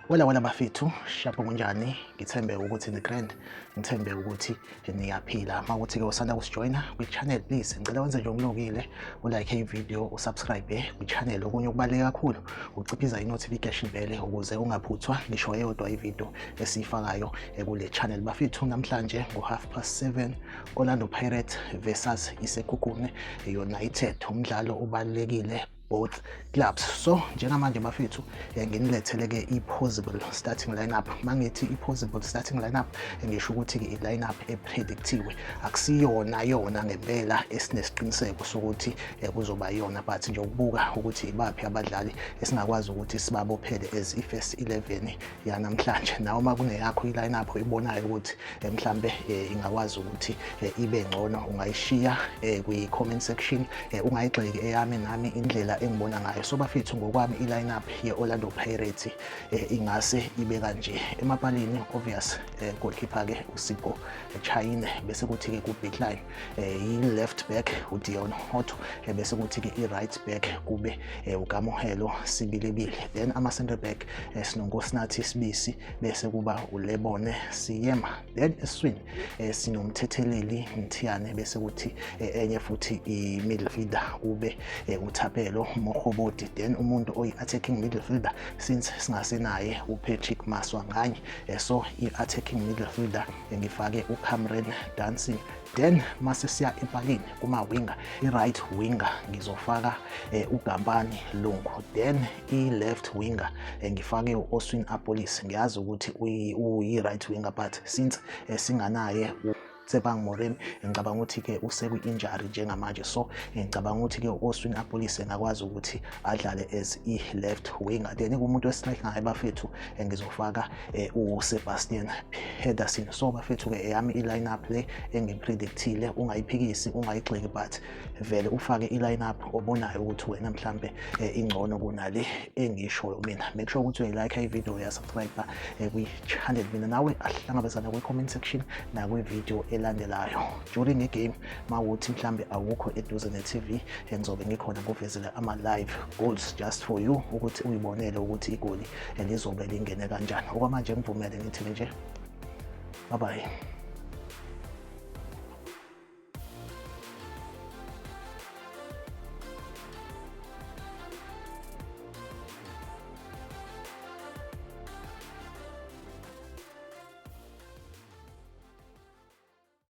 Wala bafethu, shapho kunjani? Ngithembe ukuthi ni-grand, ngithembe ukuthi niyaphila. Mawukuthi ke usanda kusijoyina kwi-channel, please ngicela wenze nje okulungile, ulike i-video, usubscribe kwi-channel. Okunye okubaluleke kakhulu uciphiza i-notification bell ukuze ungaphuthwa ngisho eyodwa i-video esiyifakayo kule channel. Bafethu, namhlanje ngo7:30 Orlando Pirates versus iSekhukhuне United, umdlalo ubalulekile both clubs. So njengamanje bafethu nginilethele ke i-possible starting lineup. Mangithi i-possible starting lineup ngisho ukuthi ke i-lineup epredictiwe, akusiyona yona ngempela esinesiqiniseko sokuthi kuzoba yona, but nje ukubuka ukuthi ibaphi abadlali esingakwazi ukuthi sibabophele as i-first 11 yanamhlanje. Nawo makune yakho i-lineup oyibonayo ukuthi mhlambe ingakwazi ukuthi ibe ngcono, ungayishiya kwi-comment section, ungayigxeki eyami nami indlela engibona ngayo. So bafethu, ngokwami i-lineup ye-Orlando Pirates ingase ibe kanje. Emapalini obvious goalkeeper ke uSipho Chayine, bese kuthi ke ku-backline i-left back uDion Otto, bese kuthi ke i-right back kube uKamohelo Sibilibili, then ama-center back sinoNkosinathi Sibisi, bese kuba uLebone Siyema, then eswini sinomthetheleli Mthiyane, bese kuthi enye futhi i-midfielder kube uThapelo Mohoboti, then umuntu oyi-attacking midfielder since singasenaye uPatrick Maswanganye, so i-attacking midfielder ngifake uCameron Dancing. Then mase siya epalini kuma-winger, i-right winger ngizofaka uGambani Lungu, then i-left winger ngifake u-Oswin Apolis. Ngiyazi ukuthi uyi-right winger, but since singanaye Tsebang Moremi, ngicabanga ukuthi ke usekwi-injury njengamanje, so ngicabanga ukuthi ke uOswin Apolis engakwazi ukuthi adlale as i-left winger. Then kumuntu westrike ngaye bafethu ngizofaka uSebastian Pedersen. So bafethu ke eyami i-lineup le engipredictile, ungayiphikisi ungayigxeki, but vele ufake i-lineup obonayo ukuthi wena mhlambe ingcono kunale engishoyo mina. Make sure ukuthi uyayilike i-video, uyasubscribe kwi-channel. Mina nawe asihlangabezana kwi-comment section nakwi-video elandelayo. During i-game mawuthi mhlambe awukho eduze ne-TV, ngizobe ngikhona ngokuvezela ama-live goals just for you ukuthi uyibonele ukuthi igoli lizobe lingene kanjani. Okwamanje ngivumele ngithi nje bye bye.